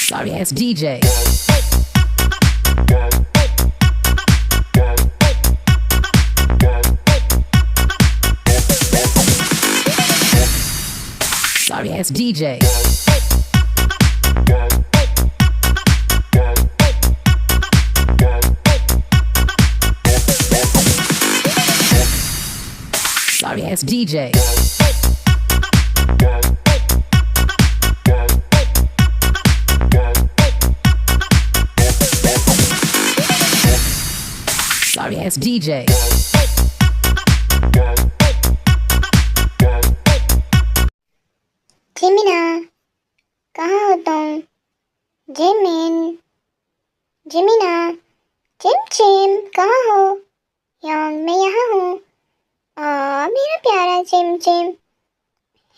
Sorry ass DJ. Sorry ass DJ. Sorry ass DJ. Sorry ass DJ. जिमिना, कहाँ हो तुम? जिमिना, चिम कहाँ हो? योंग, मैं यहाँ हूँ। मेरा प्यारा चिम।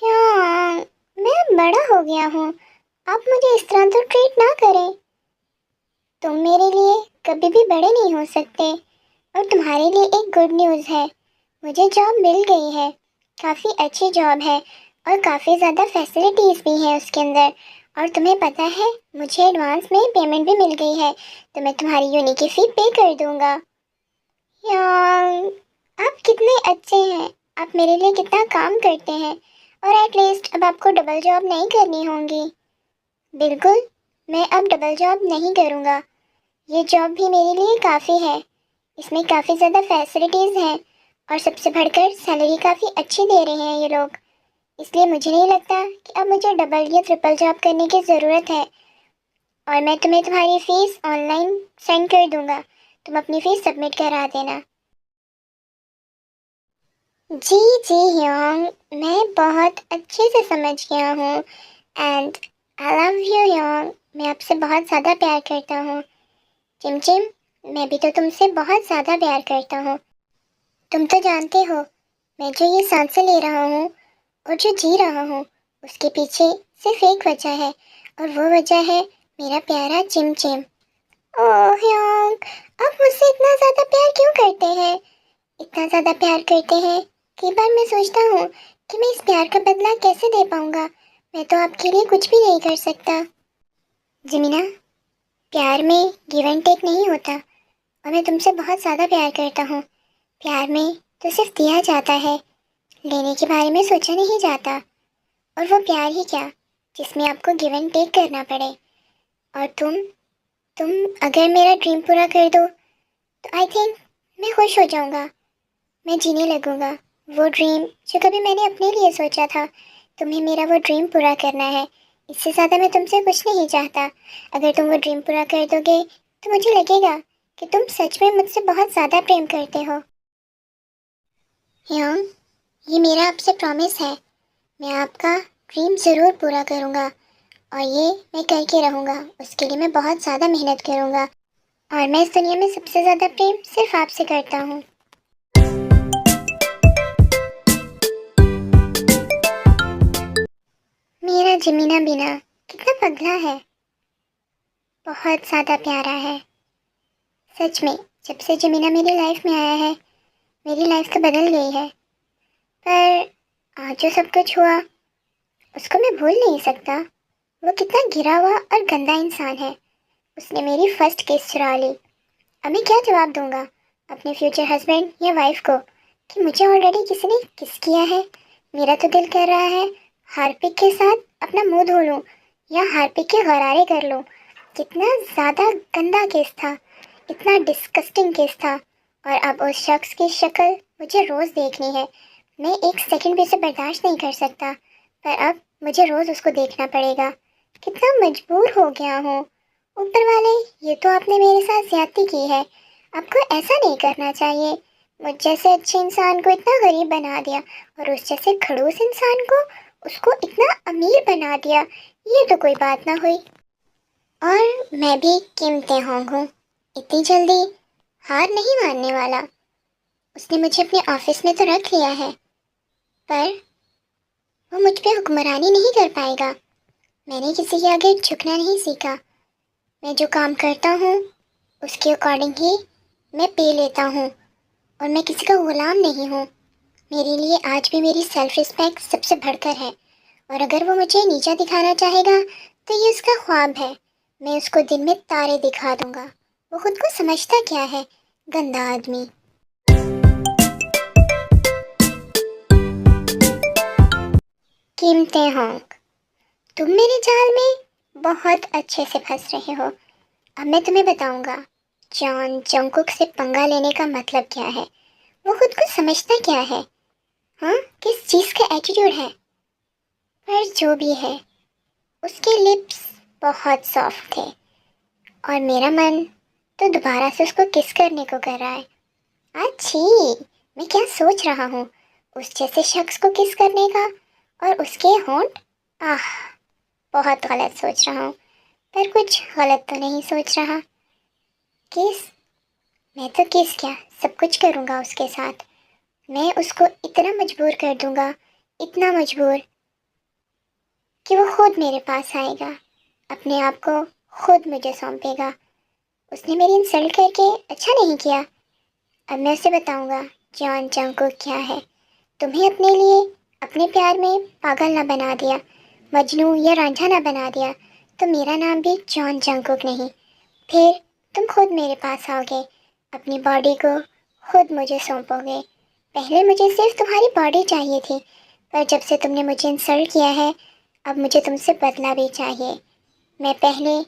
योंग, मैं अब बड़ा हो गया हूँ। आप मुझे इस तरह तो ट्रीट ना करें। तुम मेरे लिए कभी भी बड़े नहीं हो सकते। और तुम्हारे लिए एक गुड न्यूज़ है, मुझे जॉब मिल गई है। काफ़ी अच्छी जॉब है और काफ़ी ज़्यादा फैसिलिटीज़ भी हैं उसके अंदर। और तुम्हें पता है, मुझे एडवांस में पेमेंट भी मिल गई है, तो मैं तुम्हारी यूनी की फ़ी पे कर दूँगा। यार, आप कितने अच्छे हैं, आप मेरे लिए कितना काम करते हैं। और एटलीस्ट अब आपको डबल जॉब नहीं करनी होगी। बिल्कुल, मैं अब डबल जॉब नहीं करूँगा। ये जॉब भी मेरे लिए काफ़ी है, इसमें काफ़ी ज़्यादा फैसिलिटीज़ हैं और सबसे बढ़कर सैलरी काफ़ी अच्छी दे रहे हैं ये लोग। इसलिए मुझे नहीं लगता कि अब मुझे डबल या ट्रिपल जॉब करने की ज़रूरत है। और मैं तुम्हें तुम्हारी फ़ीस ऑनलाइन सेंड कर दूँगा, तुम अपनी फ़ीस सबमिट करा देना। जी योंग, मैं बहुत अच्छे से समझ गया हूँ। And I love you Yong, मैं आपसे बहुत ज़्यादा प्यार करता हूँ। चिम, मैं भी तो तुमसे बहुत ज़्यादा प्यार करता हूँ। तुम तो जानते हो, मैं जो ये सांसें ले रहा हूँ और जो जी रहा हूँ, उसके पीछे सिर्फ एक वजह है, और वो वजह है मेरा प्यारा चिम। ओह योंग, आप मुझसे इतना ज़्यादा प्यार क्यों करते हैं? इतना ज़्यादा प्यार करते हैं, कई बार मैं सोचता हूँ कि मैं इस प्यार का बदला कैसे दे पाऊँगा। मैं तो आपके लिए कुछ भी नहीं कर सकता। जिमिना, प्यार में गिव एंड टेक नहीं होता, और मैं तुमसे बहुत ज़्यादा प्यार करता हूँ। प्यार में तो सिर्फ दिया जाता है, लेने के बारे में सोचा नहीं जाता। और वो प्यार ही क्या, जिसमें आपको गिव एंड टेक करना पड़े। और तुम अगर मेरा ड्रीम पूरा कर दो, तो आई थिंक मैं खुश हो जाऊँगा। मैं जीने लगूँगा वो ड्रीम जो कभी मैंने अपने लिए सोचा था। तुम्हें मेरा वो ड्रीम पूरा करना है, इससे ज़्यादा मैं तुमसे कुछ नहीं चाहता। अगर तुम वो ड्रीम पूरा कर दोगे, तो मुझे लगेगा कि तुम सच में मुझसे बहुत ज़्यादा प्रेम करते हो। योंग, ये मेरा आपसे प्रॉमिस है, मैं आपका ड्रीम ज़रूर पूरा करूँगा, और ये मैं करके रहूँगा। उसके लिए मैं बहुत ज़्यादा मेहनत करूँगा, और मैं इस दुनिया में सबसे ज़्यादा प्रेम सिर्फ आपसे करता हूँ। मेरा जिमिना बिना कितना पगला है, बहुत ज़्यादा प्यारा है। सच में, जब से जिमिना मेरी लाइफ में आया है, मेरी लाइफ तो बदल गई है। पर आज जो सब कुछ हुआ, उसको मैं भूल नहीं सकता। वो कितना गिरा हुआ और गंदा इंसान है। उसने मेरी फर्स्ट किस चुरा ली। अब मैं क्या जवाब दूंगा अपने फ्यूचर हस्बैंड या वाइफ को कि मुझे ऑलरेडी किसी ने किस किया है? मेरा तो दिल कर रहा है हार्पिक के साथ अपना मुंह धो लूँ या हार्पिक के गरारे कर लूँ। कितना ज़्यादा गंदा केस था, इतना डिस्कस्टिंग केस था। और अब उस शख्स की शक्ल मुझे रोज़ देखनी है। मैं एक सेकंड भी उसे बर्दाश्त नहीं कर सकता, पर अब मुझे रोज़ उसको देखना पड़ेगा। कितना मजबूर हो गया हूँ। ऊपर वाले, ये तो आपने मेरे साथ ज्यादती की है। आपको ऐसा नहीं करना चाहिए। मुझ जैसे अच्छे इंसान को इतना गरीब बना दिया, और उस जैसे खड़ूस इंसान को उसको इतना अमीर बना दिया। ये तो कोई बात ना हुई। और मैं भी किम तेहोंग हूँ, इतनी जल्दी हार नहीं मानने वाला। उसने मुझे अपने ऑफिस में तो रख लिया है, पर वो मुझ पे हुक्मरानी नहीं कर पाएगा। मैंने किसी के आगे झुकना नहीं सीखा। मैं जो काम करता हूँ उसके अकॉर्डिंग ही मैं पे लेता हूँ, और मैं किसी का गुलाम नहीं हूँ। मेरे लिए आज भी मेरी सेल्फ रिस्पेक्ट सबसे बढ़कर है, और अगर वो मुझे नीचा दिखाना चाहेगा तो ये उसका ख्वाब है। मैं उसको दिन में तारे दिखा दूंगा। वो खुद को समझता क्या है, गंदा आदमी। कीमते होंग, तुम मेरे जाल में बहुत अच्छे से फंस रहे हो। अब मैं तुम्हें बताऊंगा जॉन जंगकुक से पंगा लेने का मतलब क्या है। वो खुद को समझता क्या है, हाँ, किस चीज़ का एटीट्यूड है। पर जो भी है, उसके लिप्स बहुत सॉफ्ट थे और मेरा मन तो दोबारा से उसको किस करने को कर रहा है। अच्छी, मैं क्या सोच रहा हूँ, उस जैसे शख्स को किस करने का, और उसके होंठ, आह, बहुत गलत सोच रहा हूँ। पर कुछ गलत तो नहीं सोच रहा। किस, मैं तो किस क्या सब कुछ करूँगा उसके साथ। मैं उसको इतना मजबूर कर दूँगा, इतना मजबूर कि वो खुद मेरे पास आएगा, अपने आप को खुद मुझे सौंपेगा। उसने मेरी इंसल्ट करके अच्छा नहीं किया। अब मैं उसे बताऊंगा जॉन जंगकुक क्या है। तुम्हें अपने लिए, अपने प्यार में पागल ना बना दिया, मजनू या रांझा ना बना दिया, तो मेरा नाम भी जॉन जंगकुक नहीं। फिर तुम खुद मेरे पास आओगे, अपनी बॉडी को खुद मुझे सौंपोगे। पहले मुझे सिर्फ तुम्हारी बॉडी चाहिए थी, पर जब से तुमने मुझे इंसल्ट किया है, अब मुझे तुमसे बदला भी चाहिए। मैं पहले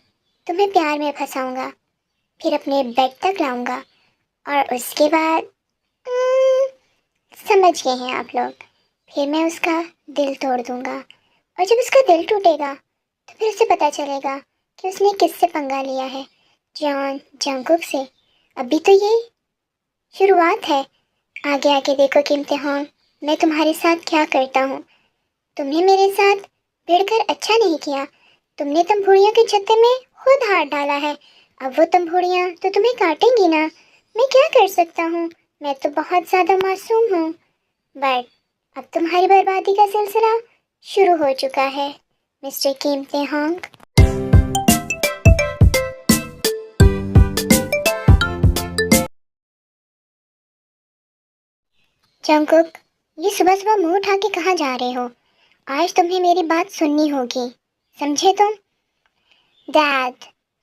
तुम्हें प्यार में फंसाऊंगा, फिर अपने बेड तक लाऊंगा, और उसके बाद समझ गए हैं आप लोग, फिर मैं उसका दिल तोड़ दूंगा। और जब उसका दिल टूटेगा तो फिर उसे पता चलेगा कि उसने किससे पंगा लिया है, जॉन जंगकुक से। अभी तो ये शुरुआत है, आगे आगे देखो कि इम्तिहान मैं तुम्हारे साथ क्या करता हूँ। तुमने मेरे साथ भिड़कर अच्छा नहीं किया। तुमने तंबूड़ियों के छत्ते में खुद हाथ डाला है। अब वो तंबूड़ियाँ तो तुम्हें काटेंगी ना। मैं क्या कर सकता हूँ, मैं तो बहुत ज़्यादा मासूम हूँ। बट अब तुम्हारी बर्बादी का सिलसिला शुरू हो चुका है, मिस्टर कीमते होंग। जंगकुक, ये सुबह सुबह मुंह उठा के कहाँ जा रहे हो? आज तुम्हें मेरी बात सुननी होगी, समझे तुम? डैड,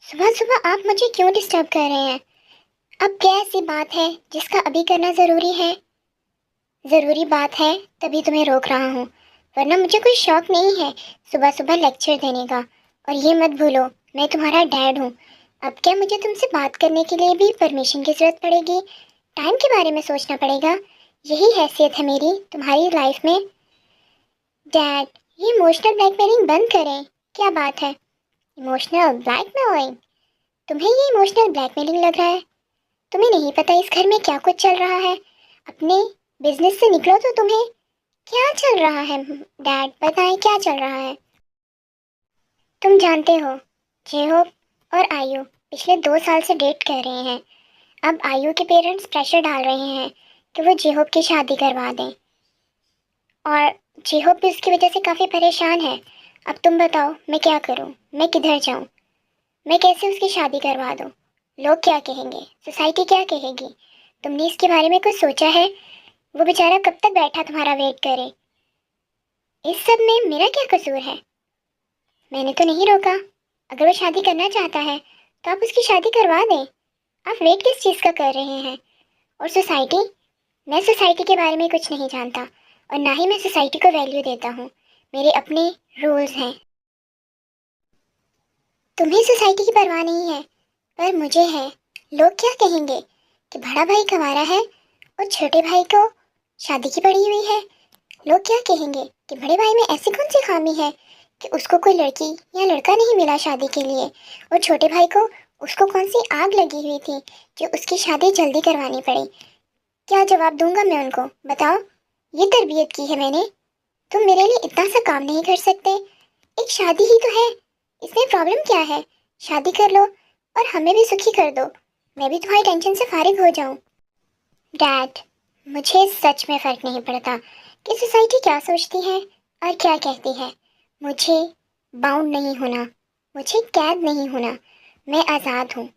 सुबह सुबह आप मुझे क्यों डिस्टर्ब कर रहे हैं? अब क्या ऐसी बात है जिसका अभी करना ज़रूरी है? ज़रूरी बात है तभी तुम्हें रोक रहा हूँ, वरना मुझे कोई शौक नहीं है सुबह सुबह लेक्चर देने का। और ये मत भूलो, मैं तुम्हारा डैड हूँ। अब क्या मुझे तुमसे बात करने के लिए भी परमिशन की ज़रूरत पड़ेगी? टाइम के बारे में सोचना पड़ेगा। यही हैसियत है मेरी तुम्हारी लाइफ में। डैड, ये इमोशनल ब्लैकमेलिंग बंद करें। क्या बात है, इमोशनल ब्लैकमेलिंग? तुम्हें ये इमोशनल ब्लैकमेलिंग लग रहा है? तुम्हें नहीं पता इस घर में क्या कुछ चल रहा है? अपने बिजनेस से निकलो तो तुम्हें क्या चल रहा है। डैड बताएं क्या चल रहा है। तुम जानते हो, जेहोप और आयु पिछले 2 साल से डेट कर रहे हैं। अब आयु के पेरेंट्स प्रेशर डाल रहे हैं कि वो जेहोप की शादी करवा दें, और जेहोप भी उसकी वजह से काफ़ी परेशान है। अब तुम बताओ मैं क्या करूं, मैं किधर जाऊं, मैं कैसे उसकी शादी करवा दूं? लोग क्या कहेंगे, सोसाइटी क्या कहेगी? तुमने इसके बारे में कुछ सोचा है? वो बेचारा कब तक बैठा तुम्हारा वेट करे? इस सब में मेरा क्या कसूर है? मैंने तो नहीं रोका। अगर वो शादी करना चाहता है तो आप उसकी शादी करवा दें। आप वेट किस चीज़ का कर रहे हैं? और सोसाइटी, मैं सोसाइटी के बारे में कुछ नहीं जानता, और ना ही मैं सोसाइटी को वैल्यू देता हूँ। मेरे अपने रूल्स हैं। तुम्हें सोसाइटी की परवाह नहीं है, पर मुझे है। लोग क्या कहेंगे कि बड़ा भाई कमारा है और छोटे भाई को शादी की पड़ी हुई है। लोग क्या कहेंगे कि बड़े भाई में ऐसी कौन सी खामी है कि उसको कोई लड़की या लड़का नहीं मिला शादी के लिए, और छोटे भाई को उसको कौन सी आग लगी हुई थी जो उसकी शादी जल्दी करवानी पड़ी? क्या जवाब दूंगा मैं उनको, बताओ? ये तरबियत की है मैंने। तुम मेरे लिए इतना सा काम नहीं कर सकते? एक शादी ही तो है, इसमें प्रॉब्लम क्या है? शादी कर लो और हमें भी सुखी कर दो, मैं भी तुम्हारी टेंशन से फारिग हो जाऊं। डैड, मुझे सच में फ़र्क नहीं पड़ता कि सोसाइटी क्या सोचती है और क्या कहती है। मुझे बाउंड नहीं होना, मुझे कैद नहीं होना। मैं आज़ाद हूँ।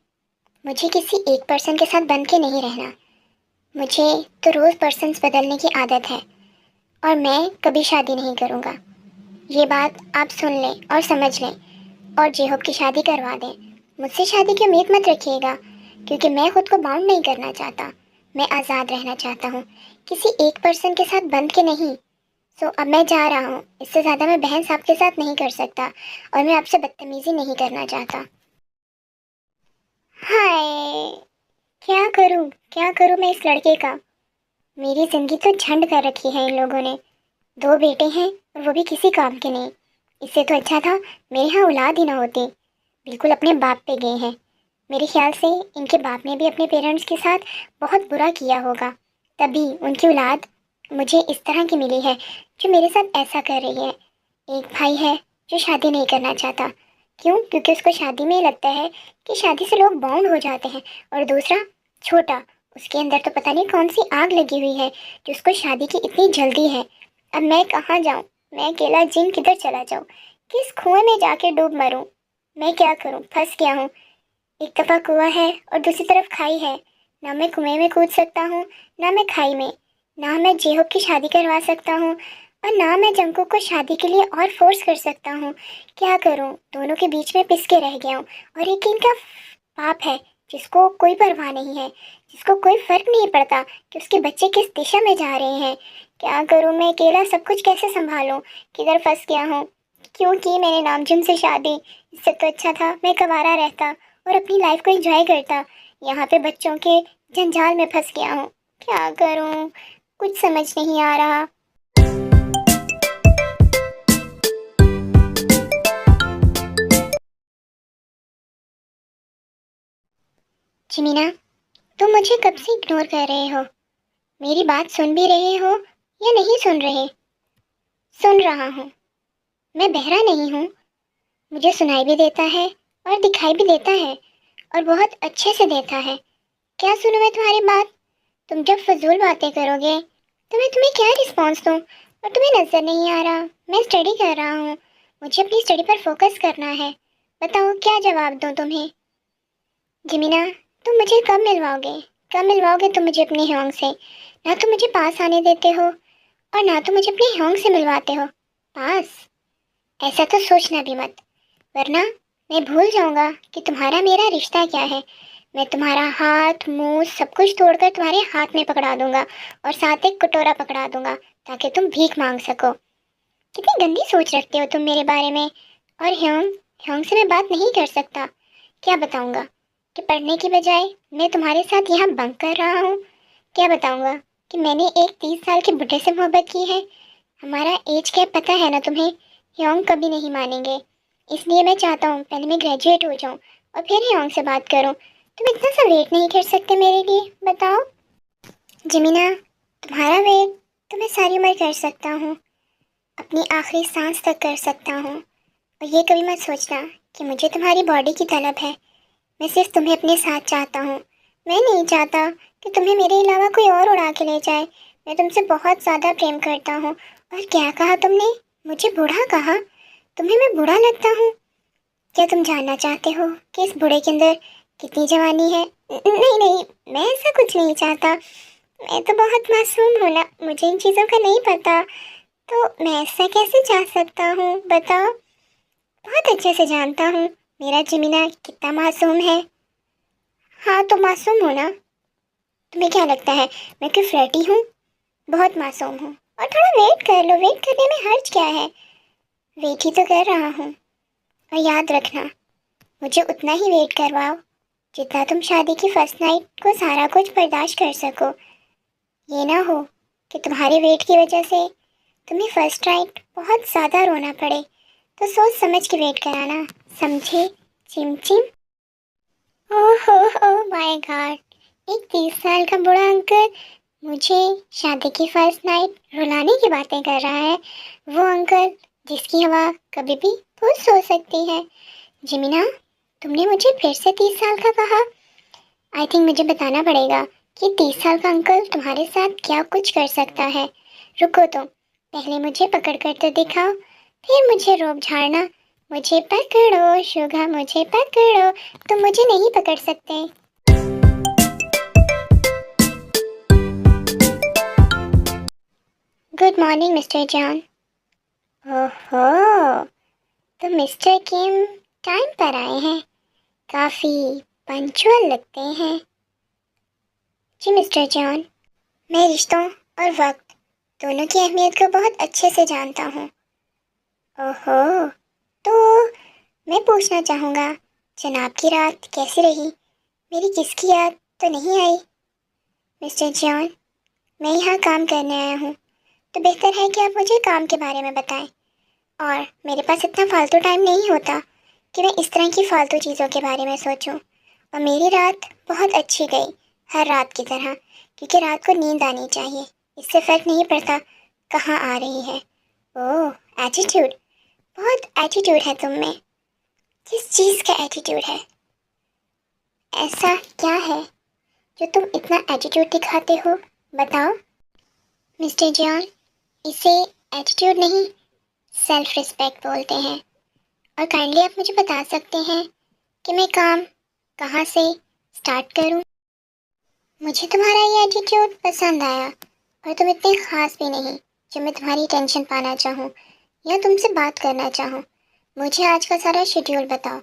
मुझे किसी एक पर्सन के साथ बंध के नहीं रहना। मुझे तो रोज़ पर्सन्स बदलने की आदत है, और मैं कभी शादी नहीं करूँगा। ये बात आप सुन लें और समझ लें। और जेहोब की शादी करवा दें। मुझसे शादी की उम्मीद मत रखिएगा, क्योंकि मैं खुद को बाउंड नहीं करना चाहता। मैं आज़ाद रहना चाहता हूँ, किसी एक पर्सन के साथ बंध के नहीं। सो अब मैं जा रहा हूँ। इससे ज़्यादा मैं बहन साहब के साथ नहीं कर सकता, और मैं आपसे बदतमीज़ी नहीं करना चाहता। हाय, क्या करूँ मैं इस लड़के का। मेरी ज़िंदगी तो झंड कर रखी है इन लोगों ने। 2 बेटे हैं और वो भी किसी काम के नहीं। इससे तो अच्छा था मेरे यहाँ औलाद ही ना होती। बिल्कुल अपने बाप पे गए हैं। मेरे ख्याल से इनके बाप ने भी अपने पेरेंट्स के साथ बहुत बुरा किया होगा, तभी उनकी औलाद मुझे इस तरह की मिली है जो मेरे साथ ऐसा कर रही है। एक भाई है जो शादी नहीं करना चाहता। क्यों? क्योंकि उसको शादी में लगता है कि शादी से लोग बाउंड हो जाते हैं। और दूसरा, छोटा, उसके अंदर तो पता नहीं कौन सी आग लगी हुई है जो उसको शादी की इतनी जल्दी है। अब मैं कहाँ जाऊँ? मैं अकेला जिन किधर चला जाऊँ? किस कुएं में जाके डूब मरूँ? मैं क्या करूँ? फंस गया हूँ। एक दफ़ा कुआं है और दूसरी तरफ खाई है। ना मैं कुएं में कूद सकता हूँ, ना मैं खाई में। ना मैं जेहोब की शादी करवा सकता हूँ, और ना मैं जंकू को शादी के लिए और फोर्स कर सकता हूँ। क्या करूँ? दोनों के बीच में पिस के रह गया हूँ। और एक इनका बाप है जिसको कोई परवाह नहीं है, जिसको कोई फर्क नहीं पड़ता कि उसके बच्चे किस दिशा में जा रहे हैं। क्या करूँ मैं अकेला? सब कुछ कैसे संभालूँ? किधर फंस गया हूँ? क्यों की मैंने नामजुम से शादी? इससे तो अच्छा था मैं कवारा रहता और अपनी लाइफ को एंजॉय करता। यहाँ पे बच्चों के जंजाल में फंस गया हूँ। क्या करूँ? कुछ समझ नहीं आ रहा। जिमीना, तुम मुझे कब से इग्नोर कर रहे हो? मेरी बात सुन भी रहे हो या नहीं सुन रहे? सुन रहा हूँ। मैं बहरा नहीं हूँ। मुझे सुनाई भी देता है और दिखाई भी देता है, और बहुत अच्छे से देता है। क्या सुनूं मैं तुम्हारी बात? तुम जब फजूल बातें करोगे तो मैं तुम्हें क्या रिस्पॉन्स दूं? और तुम्हें नजर नहीं आ रहा मैं स्टडी कर रहा हूँ। मुझे अपनी स्टडी पर फोकस करना है। बताओ क्या जवाब दूं तुम्हें? जिमीना, तुम मुझे कब मिलवाओगे? कब मिलवाओगे तुम मुझे अपने ह्योंग से? ना तुम मुझे पास आने देते हो, और ना तुम मुझे अपने ह्योंग से मिलवाते हो। पास? ऐसा तो सोचना भी मत, वरना मैं भूल जाऊंगा कि तुम्हारा मेरा रिश्ता क्या है। मैं तुम्हारा हाथ मुंह सब कुछ तोड़कर तुम्हारे हाथ में पकड़ा दूंगा, और साथ एक कटोरा पकड़ा दूंगा ताकि तुम भीख मांग सको। कितनी गंदी सोच रखते हो तुम मेरे बारे में। और ह्योंग, ह्योंग से मैं बात नहीं कर सकता। क्या बताऊंगा कि पढ़ने की बजाय मैं तुम्हारे साथ यहाँ बंक कर रहा हूँ? क्या बताऊंगा कि मैंने एक 30 साल के बुढ़े से मोहब्बत की है? हमारा एज क्या पता है ना तुम्हें? ह्योंग कभी नहीं मानेंगे। इसलिए मैं चाहता हूँ पहले मैं ग्रेजुएट हो जाऊँ और फिर ह्योंग से बात करूँ। तुम इतना सा वेट नहीं कर सकते मेरे लिए? बताओ। जिमीना, तुम्हारा वेट तो मैं सारी उम्र कर सकता हूँ, अपनी आखिरी सांस तक कर सकता हूँ। और ये कभी मत सोचना कि मुझे तुम्हारी बॉडी की तलब है। मैं सिर्फ तुम्हें अपने साथ चाहता हूँ। मैं नहीं चाहता कि तुम्हें मेरे अलावा कोई और उड़ा के ले जाए। मैं तुमसे बहुत ज़्यादा प्रेम करता हूँ। और क्या कहा तुमने? मुझे बूढ़ा कहा? तुम्हें मैं बूढ़ा लगता हूँ? क्या तुम जानना चाहते हो कि इस बूढ़े के अंदर कितनी जवानी है? नहीं नहीं, मैं ऐसा कुछ नहीं चाहता। मैं तो बहुत मासूम हूँ ना, मुझे इन चीज़ों का नहीं पता। तो मैं ऐसा कैसे चाह सकता हूँ? बताओ। बहुत अच्छे से जानता हूँ मेरा जिमीना कितना मासूम है। हाँ तो मासूम हो ना? तुम्हें क्या लगता है मैं कोई फ्लर्टी हूँ? बहुत मासूम हूँ। और थोड़ा वेट कर लो, वेट करने में हर्ज क्या है? वेट ही तो कर रहा हूँ। और याद रखना, मुझे उतना ही वेट करवाओ जितना तुम शादी की फर्स्ट नाइट को सारा कुछ बर्दाश्त कर सको। ये ना हो कि तुम्हारे वेट की वजह से तुम्हें फर्स्ट नाइट बहुत ज़्यादा रोना पड़े। तो सोच समझ के वेट कराना, समझे? चिम चिम। ओह माय गॉड, एक 30 साल का बूढ़ा अंकल मुझे शादी की फर्स्ट नाइट रुलाने की बातें कर रहा है। वो अंकल जिसकी हवा कभी भी पुश हो सकती है। जिमीना, तुमने मुझे फिर से 30 साल का कहा। आई थिंक मुझे बताना पड़ेगा कि 30 साल का अंकल तुम्हारे साथ क्या कुछ कर सकता है। रुको तो, पहले मुझे पकड़ कर तो दिखाओ, फिर मुझे रोब झाड़ना। मुझे पकड़ो शुगा, मुझे पकड़ो, तुम मुझे नहीं पकड़ सकते। Good morning mister John. ओहो, तो मिस्टर किम टाइम पर आए हैं, काफ़ी पंक्चुअल लगते हैं। जी मिस्टर जॉन, मैं रिश्तों और वक्त दोनों की अहमियत को बहुत अच्छे से जानता हूँ। ओहो, तो मैं पूछना चाहूँगा, जनाब की रात कैसी रही? मेरी किसकी याद तो नहीं आई? मिस्टर जॉन, मैं यहाँ काम करने आया हूँ, तो बेहतर है कि आप मुझे काम के बारे में बताएं। और मेरे पास इतना फालतू टाइम नहीं होता कि मैं इस तरह की फालतू चीज़ों के बारे में सोचूं। और मेरी रात बहुत अच्छी गई, हर रात की तरह, क्योंकि रात को नींद आनी चाहिए। इससे फ़र्क नहीं पड़ता कहाँ आ रही है। ओह, एटीट्यूड, बहुत एटीट्यूड है तुम में। किस चीज़ का एटीट्यूड है? ऐसा क्या है जो तुम इतना एटीट्यूड दिखाते हो? बताओ। मिस्टर जॉन, इसे एटीट्यूड नहीं, सेल्फ रिस्पेक्ट बोलते हैं। और काइंडली आप मुझे बता सकते हैं कि मैं काम कहाँ से स्टार्ट करूँ? मुझे तुम्हारा ये एटीट्यूड पसंद आया, और तुम इतने ख़ास भी नहीं जो मैं तुम्हारी टेंशन पाना चाहूँ या तुमसे बात करना चाहूँ। मुझे आज का सारा शेड्यूल बताओ।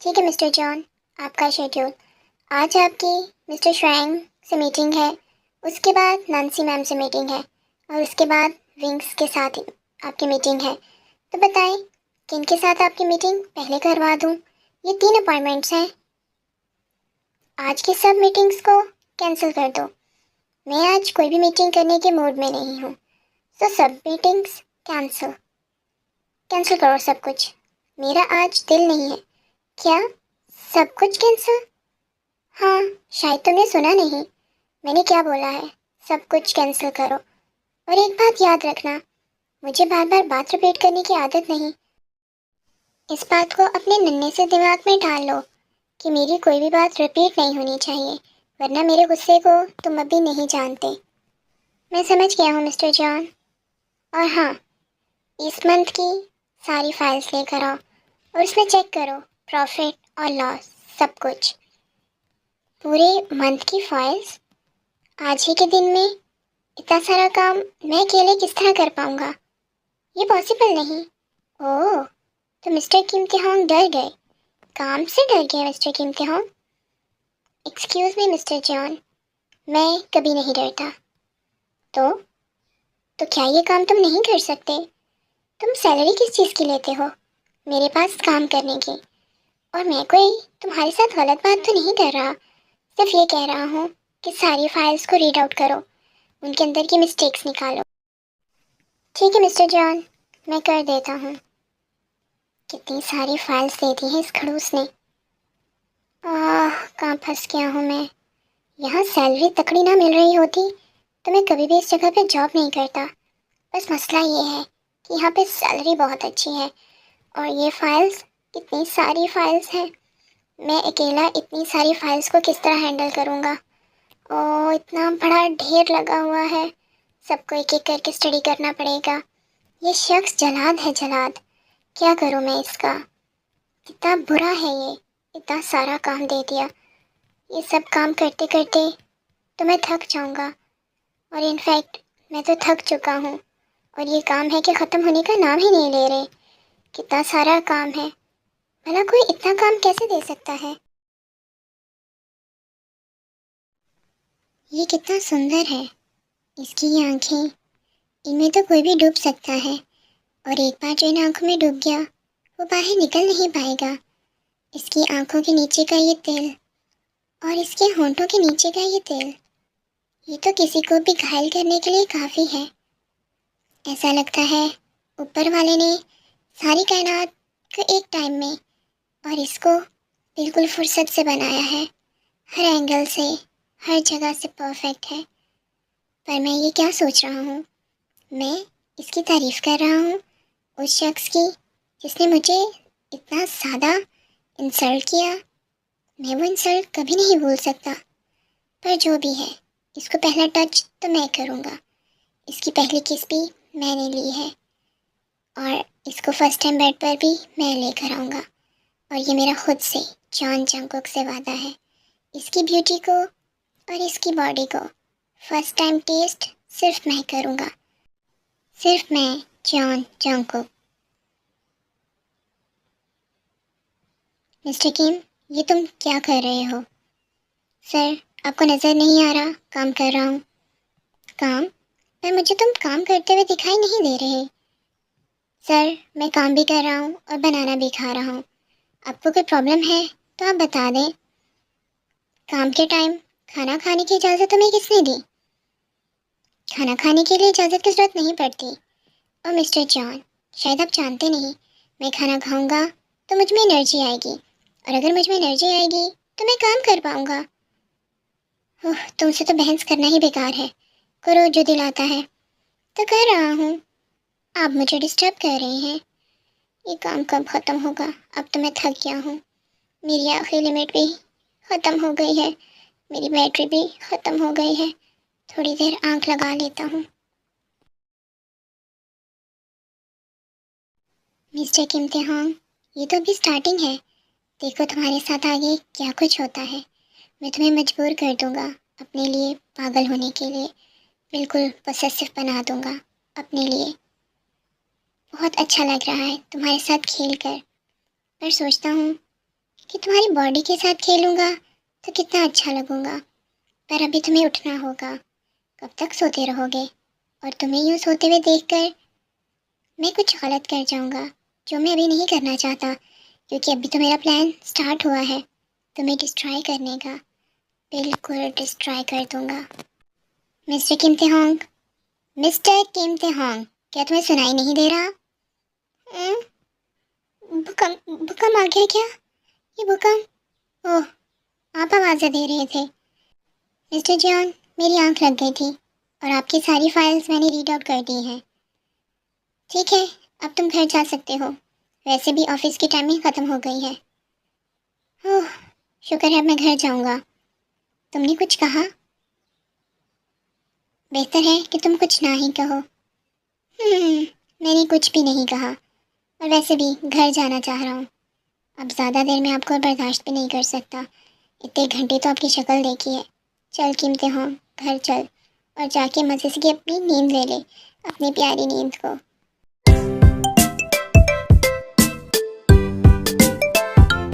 ठीक है मिस्टर जॉन, आपका शेड्यूल। आज आपकी मिस्टर श्वैंग से मीटिंग है, उसके बाद नैन्सी मैम से मीटिंग है, और उसके बाद विंग्स के साथ आपकी मीटिंग है। तो बताएं, किन के साथ आपकी मीटिंग पहले करवा दूं? ये 3 अपॉइंटमेंट्स हैं। आज की सब मीटिंग्स को कैंसिल कर दो। मैं आज कोई भी मीटिंग करने के मूड में नहीं हूँ। तो सब मीटिंग्स कैंसिल, कैंसिल करो सब कुछ। मेरा आज दिल नहीं है। क्या? सब कुछ कैंसिल? हाँ, शायद तुमने सुना नहीं। मैंने क्या बोला है? सब कुछ कैंसिल करो। और एक बात याद रखना, मुझे बार बार बात रिपीट करने की आदत नहीं। इस बात को अपने नन्हे से दिमाग में डाल लो कि मेरी कोई भी बात रिपीट नहीं होनी चाहिए, वरना मेरे गुस्से को तुम अभी नहीं जानते। मैं समझ गया हूँ मिस्टर जॉन। और हाँ, इस मंथ की सारी फाइल्स लेकर आओ और उसमें चेक करो प्रॉफिट और लॉस, सब कुछ। पूरे मंथ की फाइल्स आज ही के दिन में? इतना सारा काम मैं अकेले किस तरह कर पाऊँगा? ये पॉसिबल नहीं। ओह, तो मिस्टर किम तेहोंग डर गए, काम से डर गए मिस्टर किम तेहोंग? एक्सक्यूज़ मी मिस्टर जॉन, मैं कभी नहीं डरता। तो क्या ये काम तुम नहीं कर सकते? तुम सैलरी किस चीज़ की लेते हो? मेरे पास काम करने की। और मैं कोई तुम्हारे साथ गलत बात तो नहीं कर रहा, सिर्फ ये कह रहा हूँ कि सारी फाइल्स को रीड आउट करो, उनके अंदर की मिस्टेक्स निकालो। ठीक है मिस्टर जॉन, मैं कर देता हूँ। कितनी सारी फाइल्स दे दी हैं इस खड़ूस ने। कहाँ फंस गया हूँ मैं। यहाँ सैलरी तकड़ी ना मिल रही होती तो मैं कभी भी इस जगह पे जॉब नहीं करता। बस मसला ये है कि यहाँ पे सैलरी बहुत अच्छी है, और ये फाइल्स, कितनी सारी फाइल्स हैं। मैं अकेला इतनी सारी फाइल्स को किस तरह हैंडल करूँगा? ओह, इतना बड़ा ढेर लगा हुआ है, सबको एक एक करके स्टडी करना पड़ेगा। ये शख्स जलाद है, जलाद। क्या करूँ मैं इसका? कितना बुरा है ये, इतना सारा काम दे दिया। ये सब काम करते करते तो मैं थक जाऊँगा, और इनफैक्ट मैं तो थक चुका हूँ, और ये काम है कि ख़त्म होने का नाम ही नहीं ले रहे। कितना सारा काम है, भला कोई इतना काम कैसे दे सकता है? ये कितना सुंदर है, इसकी ये आंखें, इनमें तो कोई भी डूब सकता है। और एक बार जो इन आंखों में डूब गया, वो बाहर निकल नहीं पाएगा। इसकी आंखों के नीचे का ये तिल, और इसके होंठों के नीचे का ये तिल, ये तो किसी को भी घायल करने के लिए काफ़ी है। ऐसा लगता है ऊपर वाले ने सारी कायनात को एक टाइम में, और इसको बिल्कुल फुर्सत से बनाया है। हर एंगल से, हर जगह से परफेक्ट है। पर मैं ये क्या सोच रहा हूँ, मैं इसकी तारीफ़ कर रहा हूँ उस शख्स की जिसने मुझे इतना सादा इंसल्ट किया। मैं वो इंसल्ट कभी नहीं भूल सकता। पर जो भी है, इसको पहला टच तो मैं करूँगा। इसकी पहली किस भी मैंने ली है, और इसको फर्स्ट टाइम बेड पर भी मैं लेकर आऊँगा। और ये मेरा खुद से जॉन जंगकुक से वादा है। इसकी ब्यूटी को और इसकी बॉडी को फर्स्ट टाइम टेस्ट सिर्फ मैं करूँगा, सिर्फ मैं, जॉन जंगकुक। मिस्टर किम, ये तुम क्या कर रहे हो? सर, आपको नज़र नहीं आ रहा काम कर रहा हूँ। काम? पर मुझे तुम काम करते हुए दिखाई नहीं दे रहे। सर, मैं काम भी कर रहा हूँ और बनाना भी खा रहा हूँ। आपको कोई प्रॉब्लम है तो आप बता दें। काम के टाइम खाना खाने की इजाज़त तुम्हें किसने दी? खाना खाने के लिए इजाज़त की ज़रूरत नहीं पड़ती। और मिस्टर जॉन, शायद आप जानते नहीं, मैं खाना खाऊंगा तो मुझ में एनर्जी आएगी, और अगर मुझ में एनर्जी आएगी तो मैं काम कर पाऊंगा। ओह, तुमसे तो बहस करना ही बेकार है। करो जो दिल आता है। तो कर रहा हूँ। आप मुझे डिस्टर्ब कर रहे हैं। ये काम कब ख़त्म होगा? अब तो मैं थक गया हूँ। मेरी आखिरी लिमिट भी ख़त्म हो गई है। मेरी बैटरी भी ख़त्म हो गई है। थोड़ी देर आंख लगा लेता हूँ। मिस्टर किम तेहोंग, ये तो अभी स्टार्टिंग है। देखो तुम्हारे साथ आगे क्या कुछ होता है। मैं तुम्हें मजबूर कर दूंगा अपने लिए पागल होने के लिए। बिल्कुल पोसेसिव बना दूंगा अपने लिए। बहुत अच्छा लग रहा है तुम्हारे साथ खेल कर, पर सोचता हूँ कि तुम्हारी बॉडी के साथ खेलूँगा तो कितना अच्छा लगूंगा। पर अभी तुम्हें उठना होगा। कब तक सोते रहोगे? और तुम्हें यूँ सोते हुए देखकर मैं कुछ गलत कर जाऊँगा, जो मैं अभी नहीं करना चाहता, क्योंकि अभी तो मेरा प्लान स्टार्ट हुआ है तुम्हें डिस्ट्रॉय करने का। बिल्कुल डिस्ट्रॉय कर दूंगा। मिस्टर किम तेहोंग, मिस्टर किम तेहोंग, क्या तुम्हें सुनाई नहीं दे रहा? हम्म, भूकंप आ गया क्या? ये भूकंप? ओह, आप आवाज़ें दे रहे थे। मिस्टर जॉन, मेरी आंख लग गई थी और आपकी सारी फाइल्स मैंने रीड आउट कर दी हैं। ठीक है, अब तुम घर जा सकते हो। वैसे भी ऑफिस की टाइमिंग ख़त्म हो गई है। ओह, शुक्र है मैं घर जाऊंगा। तुमने कुछ कहा? बेहतर है कि तुम कुछ ना ही कहो। मैंने कुछ भी नहीं कहा, और वैसे भी घर जाना चाह रहा हूँ। अब ज़्यादा देर में आपको बर्दाश्त भी नहीं कर सकता। इतने घंटे तो आपकी शक्ल देखी है। चल कीमते हो, घर चल और जाके मज़े से अपनी नींद ले ले, अपनी प्यारी नींद को।